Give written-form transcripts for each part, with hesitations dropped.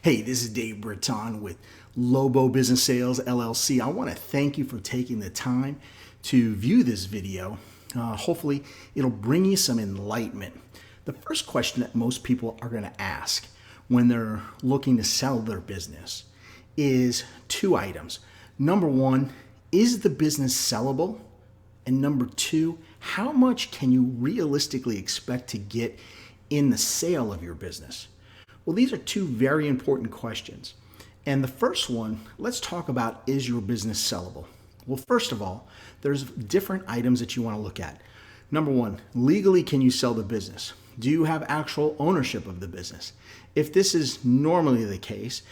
Hey, this is Dave Britton with Lobo Business Sales LLC. I want to thank you for taking the time to view this video. Hopefully, it'll bring you some enlightenment. The first question that most people are going to ask when they're looking to sell their business is two items. Number one, is the business sellable? And number two, how much can you realistically expect to get in the sale of your business? Well, these are two very important questions. And the first one, let's talk about, is your business sellable? Well, first of all, there's different items that you want to look at. Number one, legally, can you sell the business? Do you have actual ownership of the business? If this is normally the case,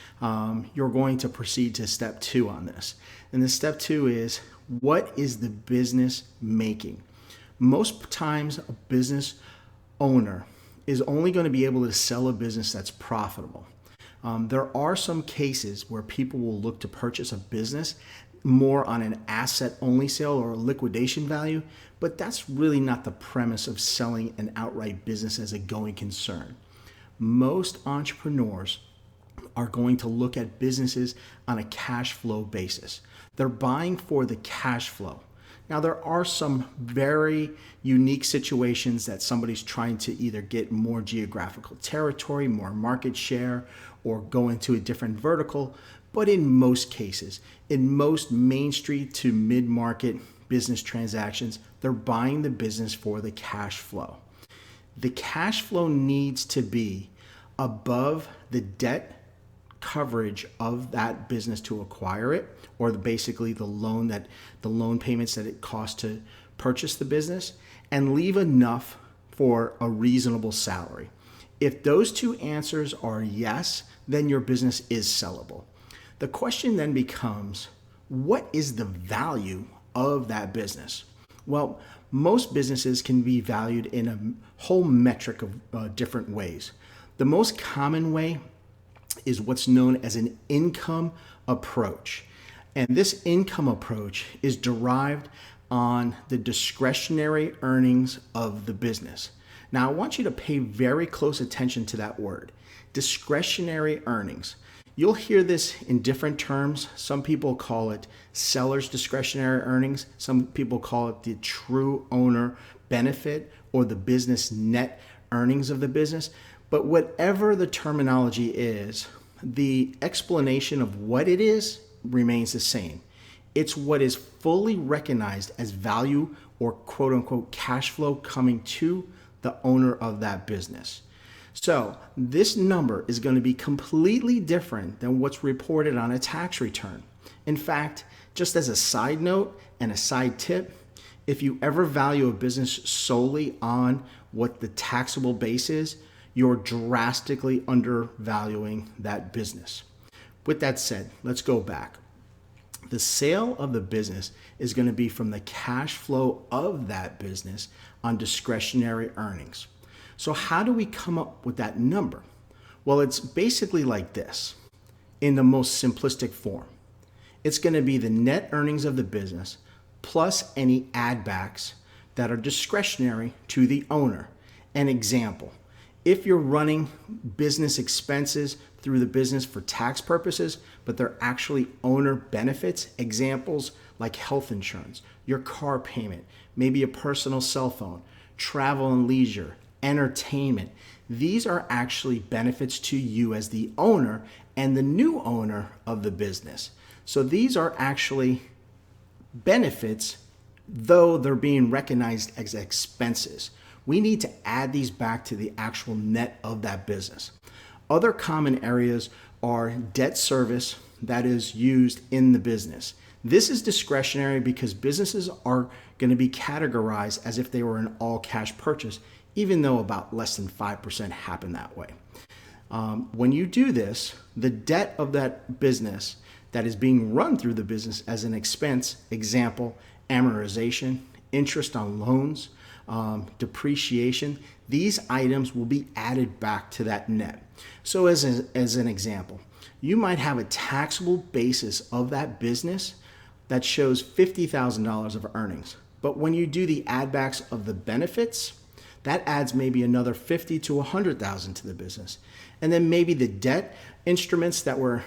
you're going to proceed to step two on this. And the step two is, what is the business making? Most times, a business owner is only going to be able to sell a business that's profitable. There are some cases where people will look to purchase a business more on an asset-only sale or a liquidation value, but that's really not the premise of selling an outright business as a going concern. Most entrepreneurs are going to look at businesses on a cash flow basis. They're buying for the cash flow. Now, there are some very unique situations that somebody's trying to either get more geographical territory, more market share, or go into a different vertical. But in most cases, in most Main Street to mid-market business transactions, they're buying the business for the cash flow. The cash flow needs to be above the debt coverage of that business to acquire it, or basically the loan payments that it costs to purchase the business, and leave enough for a reasonable salary. If those two answers are yes, then your business is sellable. The question then becomes, what is the value of that business? Well, most businesses can be valued in a whole metric of different ways. The most common way is what's known as an income approach. And this income approach is derived on the discretionary earnings of the business. Now, I want you to pay very close attention to that word, discretionary earnings. You'll hear this in different terms. Some people call it seller's discretionary earnings. Some people call it the true owner benefit or the business net earnings of the business. But whatever the terminology is, the explanation of what it is remains the same. It's what is fully recognized as value or quote unquote cash flow coming to the owner of that business. So this number is going to be completely different than what's reported on a tax return. In fact, just as a side note and a side tip, if you ever value a business solely on what the taxable base is, you're drastically undervaluing that business. With that said, let's go back. The sale of the business is going to be from the cash flow of that business on discretionary earnings. So how do we come up with that number? Well, it's basically like this in the most simplistic form. It's going to be the net earnings of the business plus any add backs that are discretionary to the owner. An example. If you're running business expenses through the business for tax purposes, but they're actually owner benefits, examples like health insurance, your car payment, maybe a personal cell phone, travel and leisure, entertainment, these are actually benefits to you as the owner and the new owner of the business. So these are actually benefits, though they're being recognized as expenses. We need to add these back to the actual net of that business. Other common areas are debt service that is used in the business. This is discretionary because businesses are going to be categorized as if they were an all-cash purchase, even though about less than 5% happen that way. When you do this, the debt of that business that is being run through the business as an expense, example, amortization, interest on loans, depreciation, these items will be added back to that net. So as an example, you might have a taxable basis of that business that shows $50,000 of earnings. But when you do the add backs of the benefits, That adds maybe another 50 to 100,000 to the business. And then maybe the debt instruments that were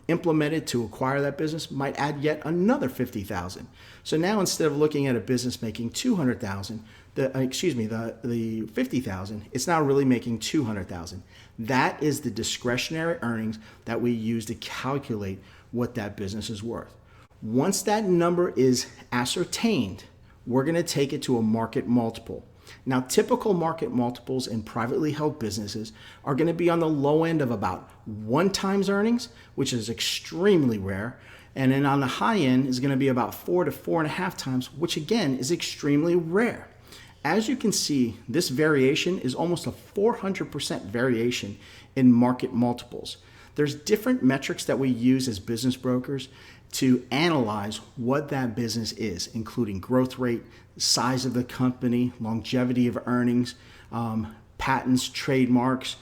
implemented to acquire that business might add yet another 50,000. So now instead of looking at a business making 200,000, the 50,000, it's now really making 200,000. That is the discretionary earnings that we use to calculate what that business is worth. Once that number is ascertained, we're going to take it to a market multiple. Now, typical market multiples in privately held businesses are going to be on the low end of about 1 times earnings, which is extremely rare. And then on the high end is going to be about 4 to 4.5 times, which again is extremely rare. As you can see, this variation is almost a 400% variation in market multiples. There's different metrics that we use as business brokers to analyze what that business is, including growth rate, size of the company, longevity of earnings, patents, trademarks,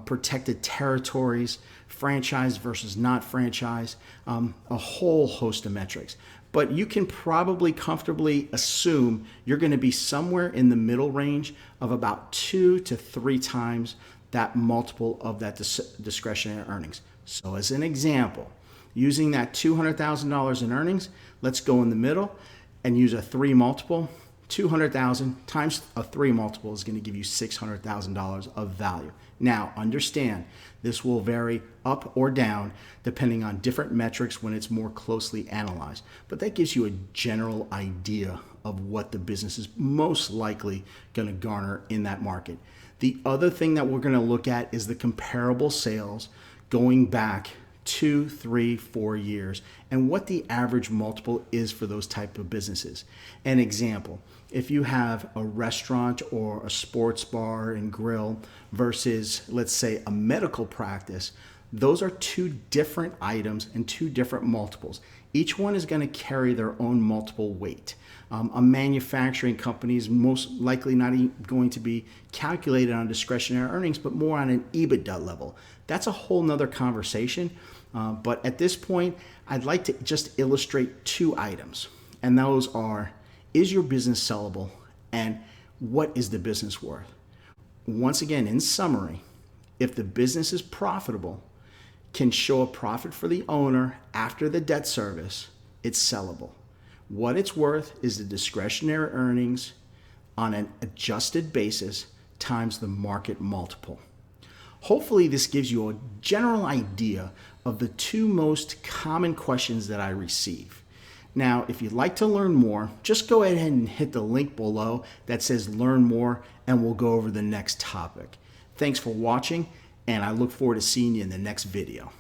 protected territories, franchise versus not franchise, a whole host of metrics. But you can probably comfortably assume you're going to be somewhere in the middle range of about 2 to 3 times that multiple of that discretionary earnings. So as an example, using that $200,000 in earnings, let's go in the middle and use a 3 multiple. 200,000 times a 3 multiple is going to give you $600,000 of value. Now, understand, this will vary up or down depending on different metrics when it's more closely analyzed. But that gives you a general idea of what the business is most likely going to garner in that market. The other thing that we're going to look at is the comparable sales going back 2, 3, 4 years and what the average multiple is for those type of businesses. An example, if you have a restaurant or a sports bar and grill versus, let's say, a medical practice, those are 2 different items and 2 different multiples. Each one is going to carry their own multiple weight. A manufacturing company is most likely not going to be calculated on discretionary earnings, but more on an EBITDA level. That's a whole nother conversation. But at this point, I'd like to just illustrate 2 items. And those are, is your business sellable? And what is the business worth? Once again, in summary, if the business is profitable, can show a profit for the owner after the debt service, it's sellable. What it's worth is the discretionary earnings on an adjusted basis times the market multiple. Hopefully this gives you a general idea of the 2 most common questions that I receive. Now, if you'd like to learn more, just go ahead and hit the link below that says learn more, and we'll go over the next topic. Thanks for watching, and I look forward to seeing you in the next video.